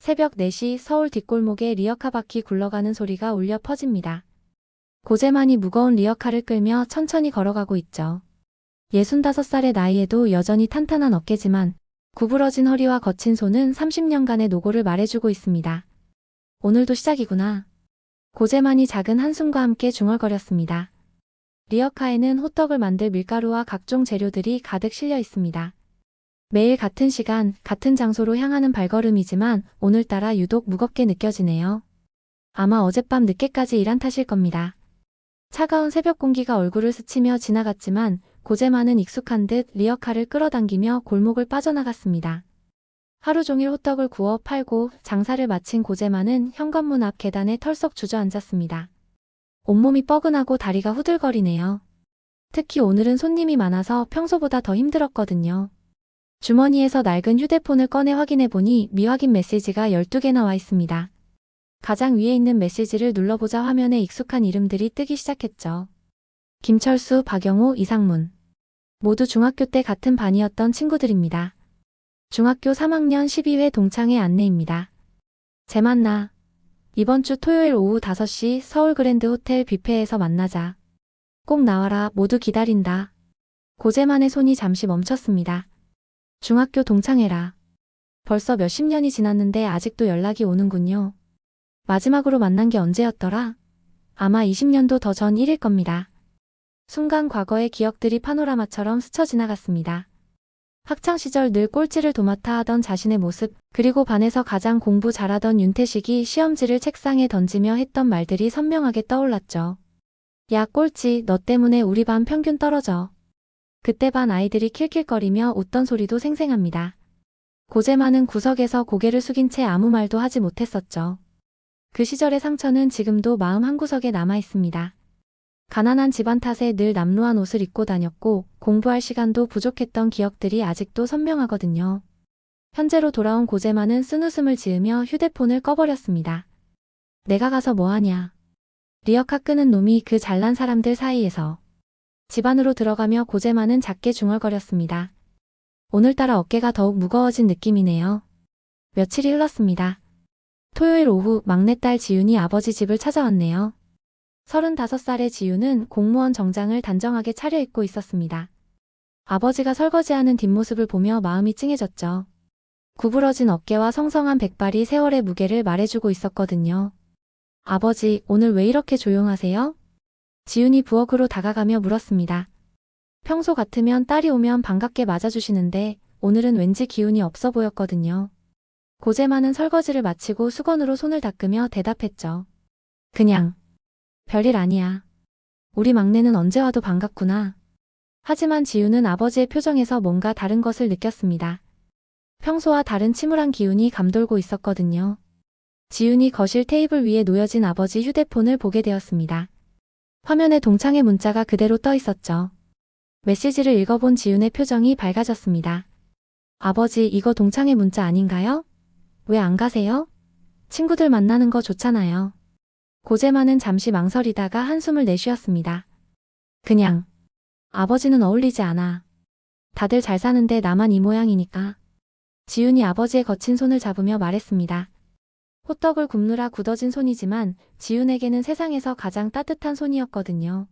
새벽 4시 서울 뒷골목에 리어카 바퀴 굴러가는 소리가 울려 퍼집니다. 고재만이 무거운 리어카를 끌며 천천히 걸어가고 있죠. 65살의 나이에도 여전히 탄탄한 어깨지만 구부러진 허리와 거친 손은 30년간의 노고를 말해주고 있습니다. 오늘도 시작이구나. 고재만이 작은 한숨과 함께 중얼거렸습니다. 리어카에는 호떡을 만들 밀가루와 각종 재료들이 가득 실려 있습니다. 매일 같은 시간, 같은 장소로 향하는 발걸음이지만 오늘따라 유독 무겁게 느껴지네요. 아마 어젯밤 늦게까지 일한 탓일 겁니다. 차가운 새벽 공기가 얼굴을 스치며 지나갔지만 고재만은 익숙한 듯 리어카를 끌어당기며 골목을 빠져나갔습니다. 하루 종일 호떡을 구워 팔고 장사를 마친 고재만은 현관문 앞 계단에 털썩 주저앉았습니다. 온몸이 뻐근하고 다리가 후들거리네요. 특히 오늘은 손님이 많아서 평소보다 더 힘들었거든요. 주머니에서 낡은 휴대폰을 꺼내 확인해보니 미확인 메시지가 12개나 와 있습니다. 가장 위에 있는 메시지를 눌러보자 화면에 익숙한 이름들이 뜨기 시작했죠. 김철수, 박영호, 이상문. 모두 중학교 때 같은 반이었던 친구들입니다. 중학교 3학년 12회 동창회 안내입니다. 제 만나. 이번 주 토요일 오후 5시 서울 그랜드 호텔 뷔페에서 만나자. 꼭 나와라. 모두 기다린다. 고재만의 손이 잠시 멈췄습니다. 중학교 동창회라. 벌써 몇십 년이 지났는데 아직도 연락이 오는군요. 마지막으로 만난 게 언제였더라? 아마 20년도 더 전 일일 겁니다. 순간 과거의 기억들이 파노라마처럼 스쳐 지나갔습니다. 학창시절 늘 꼴찌를 도맡아 하던 자신의 모습, 그리고 반에서 가장 공부 잘하던 윤태식이 시험지를 책상에 던지며 했던 말들이 선명하게 떠올랐죠. 야 꼴찌, 너 때문에 우리 반 평균 떨어져. 그때 반 아이들이 킬킬거리며 웃던 소리도 생생합니다. 고재만은 구석에서 고개를 숙인 채 아무 말도 하지 못했었죠. 그 시절의 상처는 지금도 마음 한구석에 남아있습니다. 가난한 집안 탓에 늘 남루한 옷을 입고 다녔고 공부할 시간도 부족했던 기억들이 아직도 선명하거든요. 현재로 돌아온 고재만은 쓴웃음을 지으며 휴대폰을 꺼버렸습니다. 내가 가서 뭐하냐. 리어카 끄는 놈이 그 잘난 사람들 사이에서. 집 안으로 들어가며 고재만은 작게 중얼거렸습니다. 오늘따라 어깨가 더욱 무거워진 느낌이네요. 며칠이 흘렀습니다. 토요일 오후 막내딸 지윤이 아버지 집을 찾아왔네요. 35살의 지윤은 공무원 정장을 단정하게 차려입고 있었습니다. 아버지가 설거지하는 뒷모습을 보며 마음이 찡해졌죠. 구부러진 어깨와 성성한 백발이 세월의 무게를 말해주고 있었거든요. 아버지, 오늘 왜 이렇게 조용하세요? 지윤이 부엌으로 다가가며 물었습니다. 평소 같으면 딸이 오면 반갑게 맞아주시는데 오늘은 왠지 기운이 없어 보였거든요. 고재만은 설거지를 마치고 수건으로 손을 닦으며 대답했죠. 그냥. 별일 아니야. 우리 막내는 언제 와도 반갑구나. 하지만 지윤은 아버지의 표정에서 뭔가 다른 것을 느꼈습니다. 평소와 다른 침울한 기운이 감돌고 있었거든요. 지윤이 거실 테이블 위에 놓여진 아버지 휴대폰을 보게 되었습니다. 화면에 동창회 문자가 그대로 떠 있었죠. 메시지를 읽어본 지윤의 표정이 밝아졌습니다. 아버지, 이거 동창회 문자 아닌가요? 왜 안 가세요? 친구들 만나는 거 좋잖아요. 고재만은 잠시 망설이다가 한숨을 내쉬었습니다. 그냥. 아버지는 어울리지 않아. 다들 잘 사는데 나만 이 모양이니까. 지윤이 아버지의 거친 손을 잡으며 말했습니다. 호떡을 굽느라 굳어진 손이지만 지윤에게는 세상에서 가장 따뜻한 손이었거든요.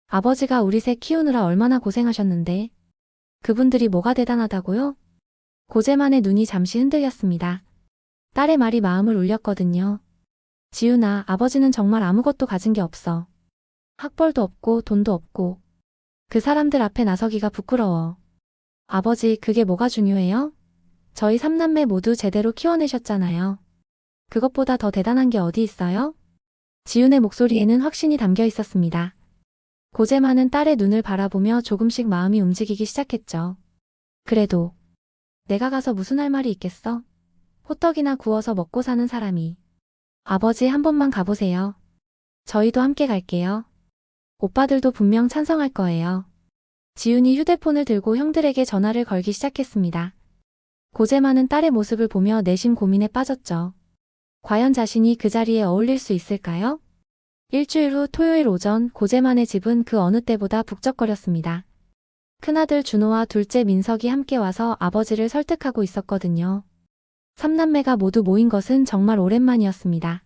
아버지가 우리 새 키우느라 얼마나 고생하셨는데. 그분들이 뭐가 대단하다고요? 고재만의 눈이 잠시 흔들렸습니다. 딸의 말이 마음을 울렸거든요. 지윤아, 아버지는 정말 아무것도 가진 게 없어. 학벌도 없고 돈도 없고. 그 사람들 앞에 나서기가 부끄러워. 아버지, 그게 뭐가 중요해요? 저희 3남매 모두 제대로 키워내셨잖아요. 그것보다 더 대단한 게 어디 있어요? 지윤의 목소리에는 확신이 담겨 있었습니다. 고재만은 딸의 눈을 바라보며 조금씩 마음이 움직이기 시작했죠. 그래도 내가 가서 무슨 할 말이 있겠어? 호떡이나 구워서 먹고 사는 사람이. 아버지 한 번만 가보세요. 저희도 함께 갈게요. 오빠들도 분명 찬성할 거예요. 지윤이 휴대폰을 들고 형들에게 전화를 걸기 시작했습니다. 고재만은 딸의 모습을 보며 내심 고민에 빠졌죠. 과연 자신이 그 자리에 어울릴 수 있을까요? 일주일 후 토요일 오전 고재만의 집은 그 어느 때보다 북적거렸습니다. 큰아들 준호와 둘째 민석이 함께 와서 아버지를 설득하고 있었거든요. 삼남매가 모두 모인 것은 정말 오랜만이었습니다.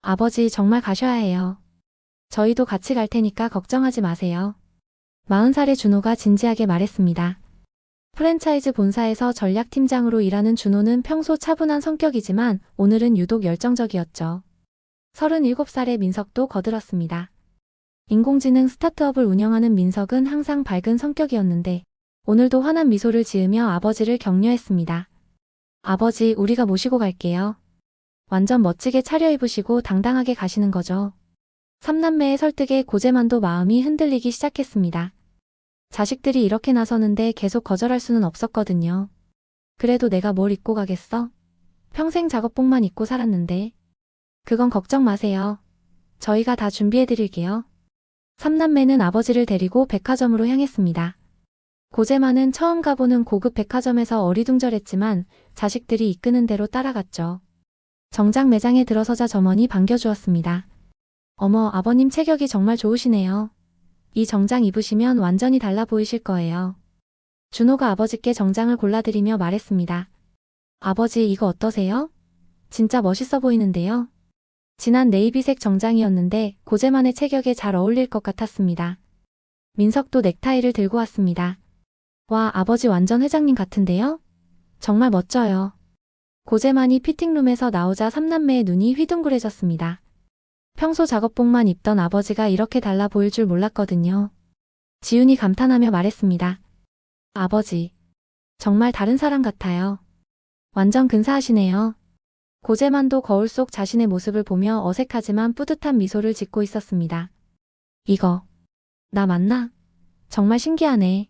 아버지 정말 가셔야 해요. 저희도 같이 갈 테니까 걱정하지 마세요. 40살의 준호가 진지하게 말했습니다. 프랜차이즈 본사에서 전략팀장으로 일하는 준호는 평소 차분한 성격이지만 오늘은 유독 열정적이었죠. 37살의 민석도 거들었습니다. 인공지능 스타트업을 운영하는 민석은 항상 밝은 성격이었는데 오늘도 환한 미소를 지으며 아버지를 격려했습니다. 아버지, 우리가 모시고 갈게요. 완전 멋지게 차려입으시고 당당하게 가시는 거죠. 삼남매의 설득에 고재만도 마음이 흔들리기 시작했습니다. 자식들이 이렇게 나서는데 계속 거절할 수는 없었거든요. 그래도 내가 뭘 입고 가겠어? 평생 작업복만 입고 살았는데. 그건 걱정 마세요. 저희가 다 준비해드릴게요. 삼남매는 아버지를 데리고 백화점으로 향했습니다. 고재만은 처음 가보는 고급 백화점에서 어리둥절했지만 자식들이 이끄는 대로 따라갔죠. 정장 매장에 들어서자 점원이 반겨주었습니다. 어머, 아버님 체격이 정말 좋으시네요. 이 정장 입으시면 완전히 달라 보이실 거예요. 준호가 아버지께 정장을 골라드리며 말했습니다. 아버지, 이거 어떠세요? 진짜 멋있어 보이는데요. 진한 네이비색 정장이었는데 고재만의 체격에 잘 어울릴 것 같았습니다. 민석도 넥타이를 들고 왔습니다. 와, 아버지 완전 회장님 같은데요? 정말 멋져요. 고재만이 피팅룸에서 나오자 삼남매의 눈이 휘둥그레졌습니다. 평소 작업복만 입던 아버지가 이렇게 달라 보일 줄 몰랐거든요. 지훈이 감탄하며 말했습니다. 아버지, 정말 다른 사람 같아요. 완전 근사하시네요. 고재만도 거울 속 자신의 모습을 보며 어색하지만 뿌듯한 미소를 짓고 있었습니다. 이거, 나 맞나? 정말 신기하네.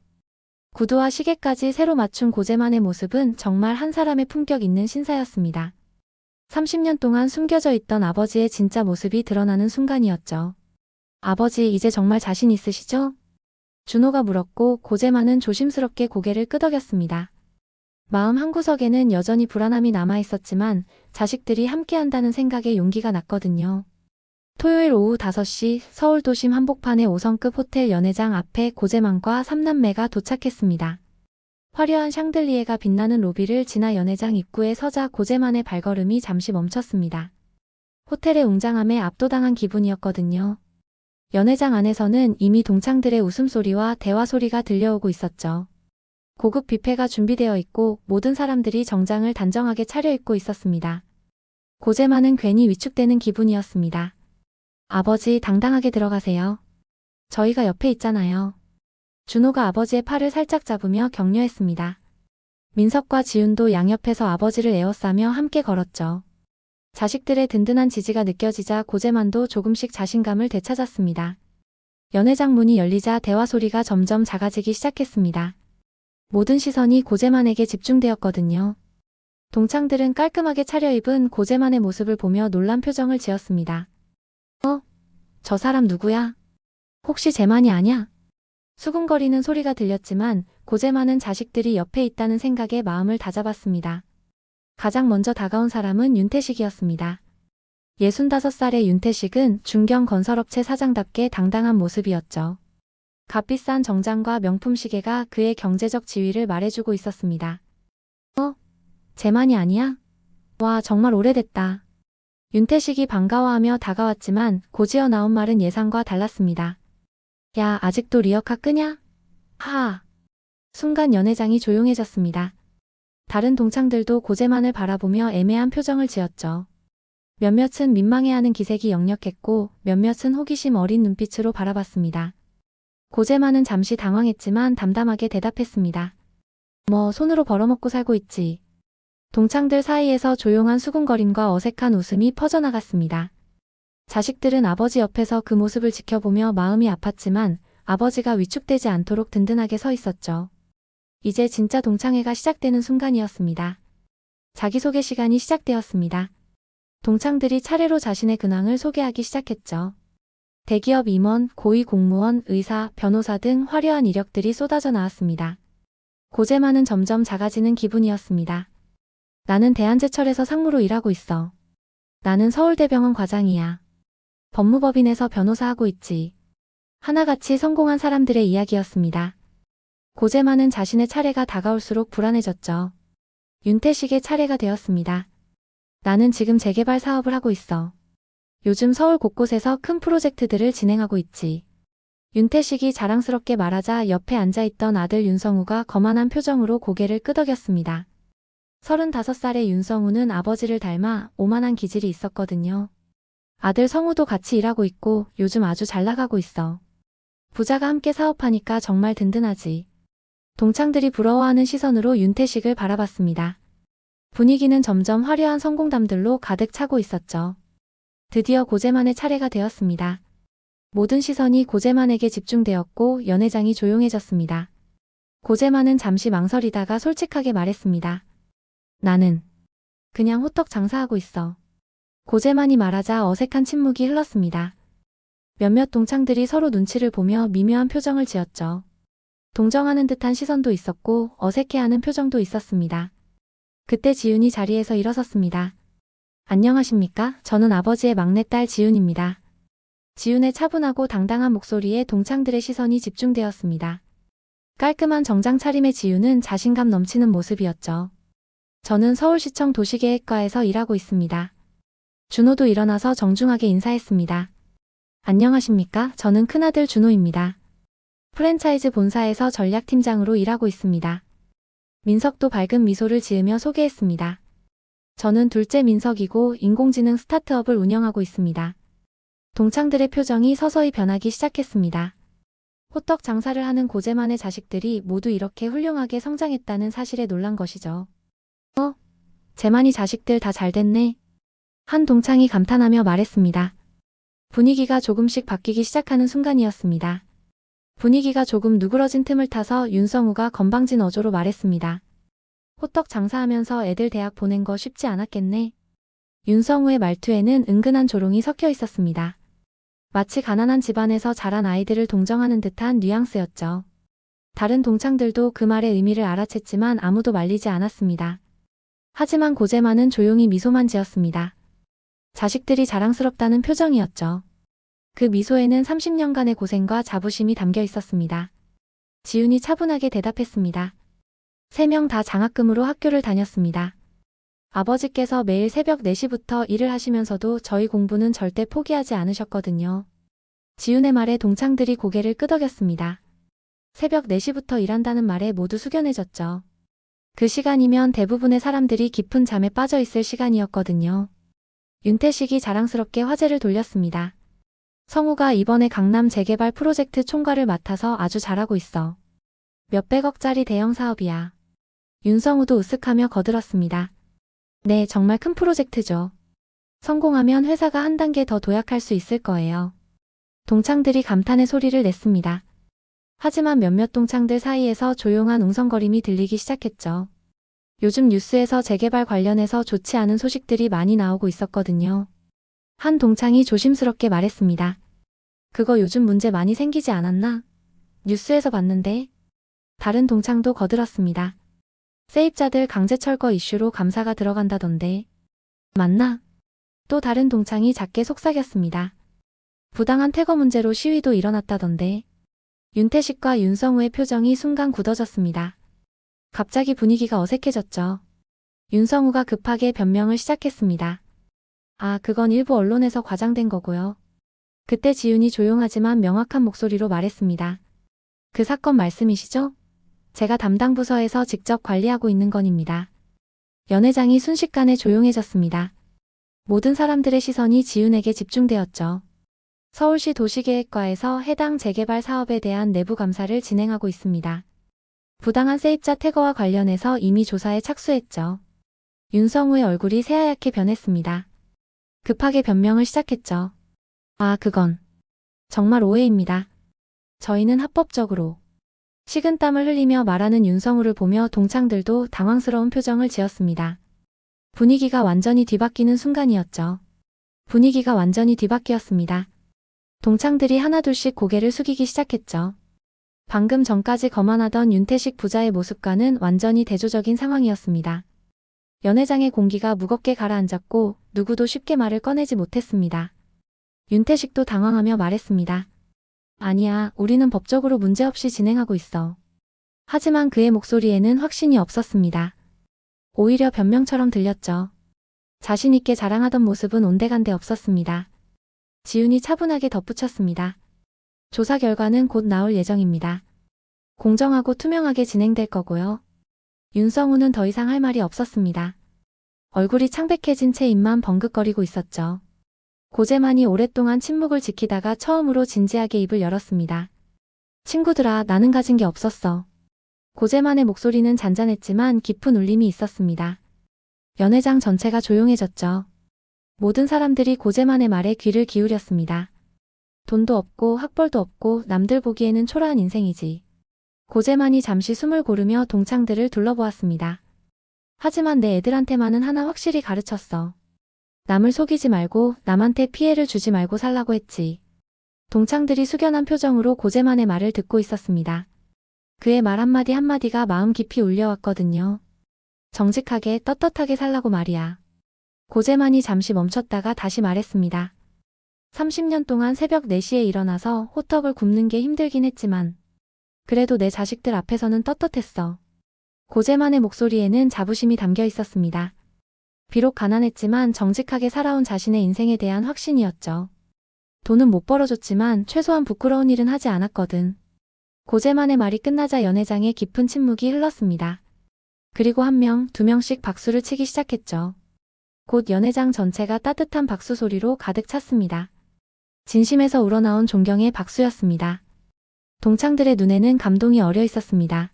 구두와 시계까지 새로 맞춘 고재만의 모습은 정말 한 사람의 품격 있는 신사였습니다. 30년 동안 숨겨져 있던 아버지의 진짜 모습이 드러나는 순간이었죠. 아버지, 이제 정말 자신 있으시죠? 준호가 물었고 고재만은 조심스럽게 고개를 끄덕였습니다. 마음 한구석에는 여전히 불안함이 남아있었지만 자식들이 함께한다는 생각에 용기가 났거든요. 토요일 오후 5시 서울 도심 한복판의 5성급 호텔 연회장 앞에 고재만과 삼남매가 도착했습니다. 화려한 샹들리에가 빛나는 로비를 지나 연회장 입구에 서자 고재만의 발걸음이 잠시 멈췄습니다. 호텔의 웅장함에 압도당한 기분이었거든요. 연회장 안에서는 이미 동창들의 웃음소리와 대화소리가 들려오고 있었죠. 고급 뷔페가 준비되어 있고 모든 사람들이 정장을 단정하게 차려입고 있었습니다. 고재만은 괜히 위축되는 기분이었습니다. 아버지, 당당하게 들어가세요. 저희가 옆에 있잖아요. 준호가 아버지의 팔을 살짝 잡으며 격려했습니다. 민석과 지훈도 양옆에서 아버지를 에워싸며 함께 걸었죠. 자식들의 든든한 지지가 느껴지자 고재만도 조금씩 자신감을 되찾았습니다. 연회장 문이 열리자 대화 소리가 점점 작아지기 시작했습니다. 모든 시선이 고재만에게 집중되었거든요. 동창들은 깔끔하게 차려입은 고재만의 모습을 보며 놀란 표정을 지었습니다. 저 사람 누구야? 혹시 재만이 아냐? 수군거리는 소리가 들렸지만 고재만은 자식들이 옆에 있다는 생각에 마음을 다잡았습니다. 가장 먼저 다가온 사람은 윤태식이었습니다. 65살의 윤태식은 중견 건설업체 사장답게 당당한 모습이었죠. 값비싼 정장과 명품 시계가 그의 경제적 지위를 말해주고 있었습니다. 재만이 아니야? 와, 정말 오래됐다. 윤태식이 반가워하며 다가왔지만 고지어 나온 말은 예상과 달랐습니다. 야, 아직도 리어카 끄냐? 하하. 순간 연회장이 조용해졌습니다. 다른 동창들도 고재만을 바라보며 애매한 표정을 지었죠. 몇몇은 민망해하는 기색이 역력했고 몇몇은 호기심 어린 눈빛으로 바라봤습니다. 고재만은 잠시 당황했지만 담담하게 대답했습니다. 뭐 손으로 벌어먹고 살고 있지. 동창들 사이에서 조용한 수군거림과 어색한 웃음이 퍼져나갔습니다. 자식들은 아버지 옆에서 그 모습을 지켜보며 마음이 아팠지만 아버지가 위축되지 않도록 든든하게 서 있었죠. 이제 진짜 동창회가 시작되는 순간이었습니다. 자기소개 시간이 시작되었습니다. 동창들이 차례로 자신의 근황을 소개하기 시작했죠. 대기업 임원, 고위 공무원, 의사, 변호사 등 화려한 이력들이 쏟아져 나왔습니다. 고재만은 점점 작아지는 기분이었습니다. 나는 대한제철에서 상무로 일하고 있어. 나는 서울대병원 과장이야. 법무법인에서 변호사 하고 있지. 하나같이 성공한 사람들의 이야기였습니다. 고재만은 자신의 차례가 다가올수록 불안해졌죠. 윤태식의 차례가 되었습니다. 나는 지금 재개발 사업을 하고 있어. 요즘 서울 곳곳에서 큰 프로젝트들을 진행하고 있지. 윤태식이 자랑스럽게 말하자 옆에 앉아있던 아들 윤성우가 거만한 표정으로 고개를 끄덕였습니다. 35살의 윤성우는 아버지를 닮아 오만한 기질이 있었거든요. 아들 성우도 같이 일하고 있고 요즘 아주 잘 나가고 있어. 부자가 함께 사업하니까 정말 든든하지. 동창들이 부러워하는 시선으로 윤태식을 바라봤습니다. 분위기는 점점 화려한 성공담들로 가득 차고 있었죠. 드디어 고재만의 차례가 되었습니다. 모든 시선이 고재만에게 집중되었고 연회장이 조용해졌습니다. 고재만은 잠시 망설이다가 솔직하게 말했습니다. 나는 그냥 호떡 장사하고 있어. 고재만이 말하자 어색한 침묵이 흘렀습니다. 몇몇 동창들이 서로 눈치를 보며 미묘한 표정을 지었죠. 동정하는 듯한 시선도 있었고 어색해하는 표정도 있었습니다. 그때 지윤이 자리에서 일어섰습니다. 안녕하십니까? 저는 아버지의 막내딸 지윤입니다. 지윤의 차분하고 당당한 목소리에 동창들의 시선이 집중되었습니다. 깔끔한 정장 차림의 지윤은 자신감 넘치는 모습이었죠. 저는 서울시청 도시계획과에서 일하고 있습니다. 준호도 일어나서 정중하게 인사했습니다. 안녕하십니까? 저는 큰아들 준호입니다. 프랜차이즈 본사에서 전략팀장으로 일하고 있습니다. 민석도 밝은 미소를 지으며 소개했습니다. 저는 둘째 민석이고 인공지능 스타트업을 운영하고 있습니다. 동창들의 표정이 서서히 변하기 시작했습니다. 호떡 장사를 하는 고재만의 자식들이 모두 이렇게 훌륭하게 성장했다는 사실에 놀란 것이죠. 재만이 자식들 다 잘됐네. 한 동창이 감탄하며 말했습니다. 분위기가 조금씩 바뀌기 시작하는 순간이었습니다. 분위기가 조금 누그러진 틈을 타서 윤성우가 건방진 어조로 말했습니다. 호떡 장사하면서 애들 대학 보낸 거 쉽지 않았겠네. 윤성우의 말투에는 은근한 조롱이 섞여 있었습니다. 마치 가난한 집안에서 자란 아이들을 동정하는 듯한 뉘앙스였죠. 다른 동창들도 그 말의 의미를 알아챘지만 아무도 말리지 않았습니다. 하지만 고재만은 조용히 미소만 지었습니다. 자식들이 자랑스럽다는 표정이었죠. 그 미소에는 30년간의 고생과 자부심이 담겨 있었습니다. 지윤이 차분하게 대답했습니다. 3명 다 장학금으로 학교를 다녔습니다. 아버지께서 매일 새벽 4시부터 일을 하시면서도 저희 공부는 절대 포기하지 않으셨거든요. 지윤의 말에 동창들이 고개를 끄덕였습니다. 새벽 4시부터 일한다는 말에 모두 숙연해졌죠. 그 시간이면 대부분의 사람들이 깊은 잠에 빠져 있을 시간이었거든요. 윤태식이 자랑스럽게 화제를 돌렸습니다. 성우가 이번에 강남 재개발 프로젝트 총괄을 맡아서 아주 잘하고 있어. 몇백억짜리 대형 사업이야. 윤성우도 으쓱하며 거들었습니다. 네, 정말 큰 프로젝트죠. 성공하면 회사가 한 단계 더 도약할 수 있을 거예요. 동창들이 감탄의 소리를 냈습니다. 하지만 몇몇 동창들 사이에서 조용한 웅성거림이 들리기 시작했죠. 요즘 뉴스에서 재개발 관련해서 좋지 않은 소식들이 많이 나오고 있었거든요. 한 동창이 조심스럽게 말했습니다. 그거 요즘 문제 많이 생기지 않았나? 뉴스에서 봤는데. 다른 동창도 거들었습니다. 세입자들 강제 철거 이슈로 감사가 들어간다던데. 맞나? 또 다른 동창이 작게 속삭였습니다. 부당한 퇴거 문제로 시위도 일어났다던데. 윤태식과 윤성우의 표정이 순간 굳어졌습니다. 갑자기 분위기가 어색해졌죠. 윤성우가 급하게 변명을 시작했습니다. 아, 그건 일부 언론에서 과장된 거고요. 그때 지윤이 조용하지만 명확한 목소리로 말했습니다. 그 사건 말씀이시죠? 제가 담당 부서에서 직접 관리하고 있는 건입니다. 연회장이 순식간에 조용해졌습니다. 모든 사람들의 시선이 지윤에게 집중되었죠. 서울시 도시계획과에서 해당 재개발 사업에 대한 내부 감사를 진행하고 있습니다. 부당한 세입자 퇴거와 관련해서 이미 조사에 착수했죠. 윤성우의 얼굴이 새하얗게 변했습니다. 급하게 변명을 시작했죠. 아, 그건 정말 오해입니다. 저희는 합법적으로. 식은땀을 흘리며 말하는 윤성우를 보며 동창들도 당황스러운 표정을 지었습니다. 분위기가 완전히 뒤바뀌는 순간이었죠. 분위기가 완전히 뒤바뀌었습니다. 동창들이 하나둘씩 고개를 숙이기 시작했죠. 방금 전까지 거만하던 윤태식 부자의 모습과는 완전히 대조적인 상황이었습니다. 연회장의 공기가 무겁게 가라앉았고 누구도 쉽게 말을 꺼내지 못했습니다. 윤태식도 당황하며 말했습니다. 아니야, 우리는 법적으로 문제없이 진행하고 있어. 하지만 그의 목소리에는 확신이 없었습니다. 오히려 변명처럼 들렸죠. 자신 있게 자랑하던 모습은 온데간데 없었습니다. 지훈이 차분하게 덧붙였습니다. 조사 결과는 곧 나올 예정입니다. 공정하고 투명하게 진행될 거고요. 윤성우는 더 이상 할 말이 없었습니다. 얼굴이 창백해진 채 입만 벙긋거리고 있었죠. 고재만이 오랫동안 침묵을 지키다가 처음으로 진지하게 입을 열었습니다. 친구들아, 나는 가진 게 없었어. 고재만의 목소리는 잔잔했지만 깊은 울림이 있었습니다. 연회장 전체가 조용해졌죠. 모든 사람들이 고재만의 말에 귀를 기울였습니다. 돈도 없고 학벌도 없고 남들 보기에는 초라한 인생이지. 고재만이 잠시 숨을 고르며 동창들을 둘러보았습니다. 하지만 내 애들한테만은 하나 확실히 가르쳤어. 남을 속이지 말고 남한테 피해를 주지 말고 살라고 했지. 동창들이 숙연한 표정으로 고재만의 말을 듣고 있었습니다. 그의 말 한마디 한마디가 마음 깊이 울려왔거든요. 정직하게 떳떳하게 살라고 말이야. 고재만이 잠시 멈췄다가 다시 말했습니다. 30년 동안 새벽 4시에 일어나서 호떡을 굽는 게 힘들긴 했지만 그래도 내 자식들 앞에서는 떳떳했어. 고재만의 목소리에는 자부심이 담겨 있었습니다. 비록 가난했지만 정직하게 살아온 자신의 인생에 대한 확신이었죠. 돈은 못 벌어줬지만 최소한 부끄러운 일은 하지 않았거든. 고재만의 말이 끝나자 연회장에 깊은 침묵이 흘렀습니다. 그리고 1명, 2명씩 박수를 치기 시작했죠. 곧 연회장 전체가 따뜻한 박수 소리로 가득 찼습니다. 진심에서 우러나온 존경의 박수였습니다. 동창들의 눈에는 감동이 어려 있었습니다.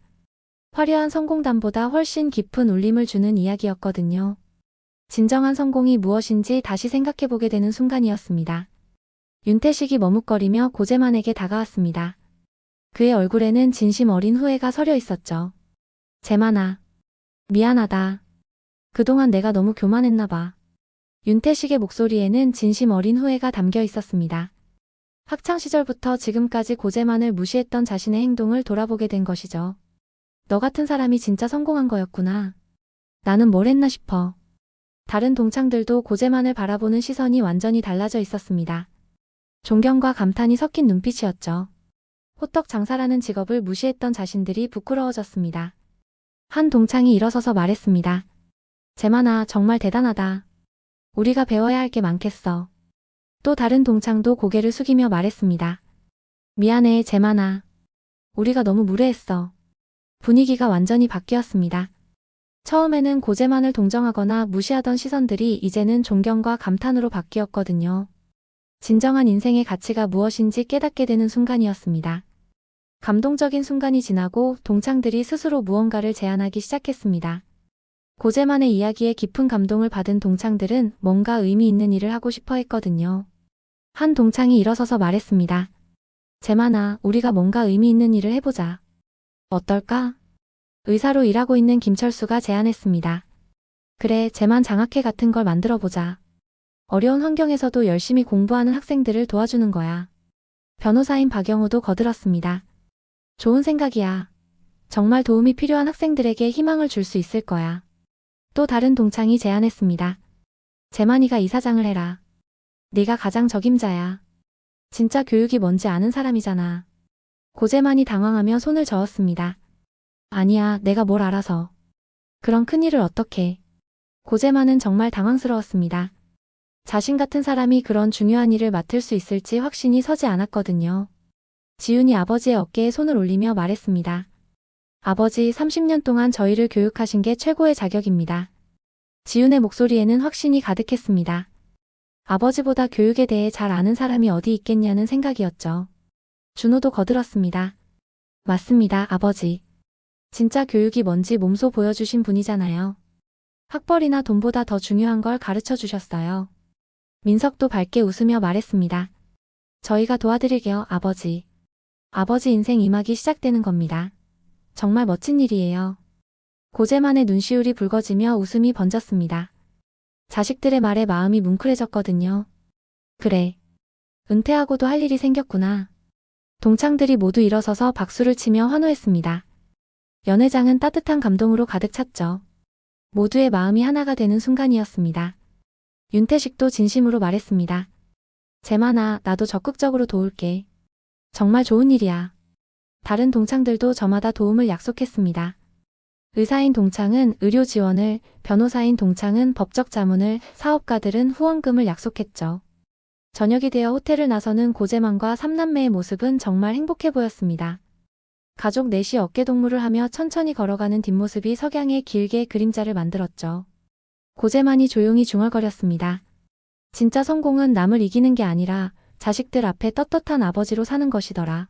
화려한 성공담보다 훨씬 깊은 울림을 주는 이야기였거든요. 진정한 성공이 무엇인지 다시 생각해보게 되는 순간이었습니다. 윤태식이 머뭇거리며 고재만에게 다가왔습니다. 그의 얼굴에는 진심 어린 후회가 서려 있었죠. 재만아, 미안하다. 그동안 내가 너무 교만했나 봐. 윤태식의 목소리에는 진심 어린 후회가 담겨 있었습니다. 학창시절부터 지금까지 고재만을 무시했던 자신의 행동을 돌아보게 된 것이죠. 너 같은 사람이 진짜 성공한 거였구나. 나는 뭘 했나 싶어. 다른 동창들도 고재만을 바라보는 시선이 완전히 달라져 있었습니다. 존경과 감탄이 섞인 눈빛이었죠. 호떡 장사라는 직업을 무시했던 자신들이 부끄러워졌습니다. 한 동창이 일어서서 말했습니다. 재만아, 정말 대단하다. 우리가 배워야 할 게 많겠어. 또 다른 동창도 고개를 숙이며 말했습니다. 미안해, 재만아. 우리가 너무 무례했어. 분위기가 완전히 바뀌었습니다. 처음에는 고재만을 동정하거나 무시하던 시선들이 이제는 존경과 감탄으로 바뀌었거든요. 진정한 인생의 가치가 무엇인지 깨닫게 되는 순간이었습니다. 감동적인 순간이 지나고 동창들이 스스로 무언가를 제안하기 시작했습니다. 고재만의 이야기에 깊은 감동을 받은 동창들은 뭔가 의미 있는 일을 하고 싶어 했거든요. 한 동창이 일어서서 말했습니다. 재만아, 우리가 뭔가 의미 있는 일을 해보자. 어떨까? 의사로 일하고 있는 김철수가 제안했습니다. 그래, 재만 장학회 같은 걸 만들어보자. 어려운 환경에서도 열심히 공부하는 학생들을 도와주는 거야. 변호사인 박영우도 거들었습니다. 좋은 생각이야. 정말 도움이 필요한 학생들에게 희망을 줄 수 있을 거야. 또 다른 동창이 제안했습니다. 재만이가 이사장을 해라. 네가 가장 적임자야. 진짜 교육이 뭔지 아는 사람이잖아. 고재만이 당황하며 손을 저었습니다. 아니야, 내가 뭘 알아서. 그런 큰일을 어떡해. 고재만은 정말 당황스러웠습니다. 자신 같은 사람이 그런 중요한 일을 맡을 수 있을지 확신이 서지 않았거든요. 지훈이 아버지의 어깨에 손을 올리며 말했습니다. 아버지, 30년 동안 저희를 교육하신 게 최고의 자격입니다. 지훈의 목소리에는 확신이 가득했습니다. 아버지보다 교육에 대해 잘 아는 사람이 어디 있겠냐는 생각이었죠. 준호도 거들었습니다. 맞습니다, 아버지. 진짜 교육이 뭔지 몸소 보여주신 분이잖아요. 학벌이나 돈보다 더 중요한 걸 가르쳐 주셨어요. 민석도 밝게 웃으며 말했습니다. 저희가 도와드릴게요, 아버지. 아버지 인생 2막이 시작되는 겁니다. 정말 멋진 일이에요. 고재만의 눈시울이 붉어지며 웃음이 번졌습니다. 자식들의 말에 마음이 뭉클해졌거든요. 그래. 은퇴하고도 할 일이 생겼구나. 동창들이 모두 일어서서 박수를 치며 환호했습니다. 연회장은 따뜻한 감동으로 가득 찼죠. 모두의 마음이 하나가 되는 순간이었습니다. 윤태식도 진심으로 말했습니다. 재만아, 나도 적극적으로 도울게. 정말 좋은 일이야. 다른 동창들도 저마다 도움을 약속했습니다. 의사인 동창은 의료 지원을, 변호사인 동창은 법적 자문을, 사업가들은 후원금을 약속했죠. 저녁이 되어 호텔을 나서는 고재만과 삼남매의 모습은 정말 행복해 보였습니다. 가족 넷이 어깨동무를 하며 천천히 걸어가는 뒷모습이 석양에 길게 그림자를 만들었죠. 고재만이 조용히 중얼거렸습니다. 진짜 성공은 남을 이기는 게 아니라 자식들 앞에 떳떳한 아버지로 사는 것이더라.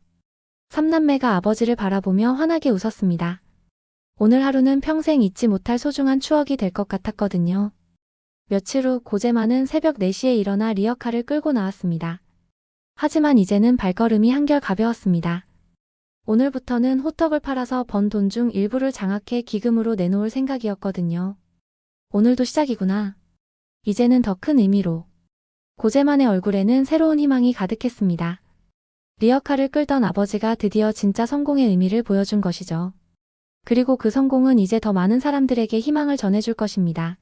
삼남매가 아버지를 바라보며 환하게 웃었습니다. 오늘 하루는 평생 잊지 못할 소중한 추억이 될 것 같았거든요. 며칠 후 고재만은 새벽 4시에 일어나 리어카를 끌고 나왔습니다. 하지만 이제는 발걸음이 한결 가벼웠습니다. 오늘부터는 호떡을 팔아서 번 돈 중 일부를 장학회 기금으로 내놓을 생각이었거든요. 오늘도 시작이구나. 이제는 더 큰 의미로. 고재만의 얼굴에는 새로운 희망이 가득했습니다. 리어카를 끌던 아버지가 드디어 진짜 성공의 의미를 보여준 것이죠. 그리고 그 성공은 이제 더 많은 사람들에게 희망을 전해줄 것입니다.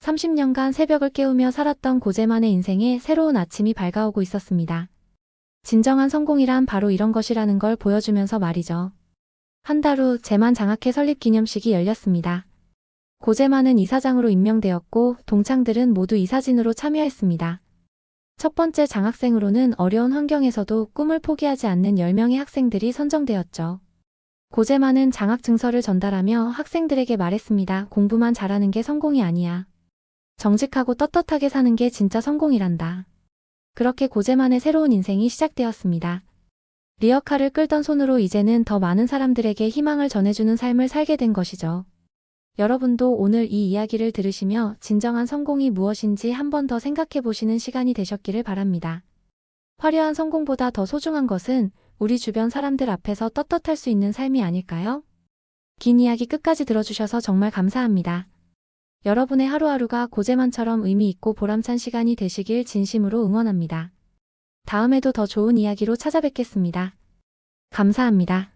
30년간 새벽을 깨우며 살았던 고재만의 인생에 새로운 아침이 밝아오고 있었습니다. 진정한 성공이란 바로 이런 것이라는 걸 보여주면서 말이죠. 한 달 후 재만 장학회 설립 기념식이 열렸습니다. 고재만은 이사장으로 임명되었고 동창들은 모두 이사진으로 참여했습니다. 첫 번째 장학생으로는 어려운 환경에서도 꿈을 포기하지 않는 10명의 학생들이 선정되었죠. 고재만은 장학 증서를 전달하며 학생들에게 말했습니다. 공부만 잘하는 게 성공이 아니야. 정직하고 떳떳하게 사는 게 진짜 성공이란다. 그렇게 고재만의 새로운 인생이 시작되었습니다. 리어카를 끌던 손으로 이제는 더 많은 사람들에게 희망을 전해주는 삶을 살게 된 것이죠. 여러분도 오늘 이 이야기를 들으시며 진정한 성공이 무엇인지 한 번 더 생각해 보시는 시간이 되셨기를 바랍니다. 화려한 성공보다 더 소중한 것은 우리 주변 사람들 앞에서 떳떳할 수 있는 삶이 아닐까요? 긴 이야기 끝까지 들어주셔서 정말 감사합니다. 여러분의 하루하루가 고재만처럼 의미 있고 보람찬 시간이 되시길 진심으로 응원합니다. 다음에도 더 좋은 이야기로 찾아뵙겠습니다. 감사합니다.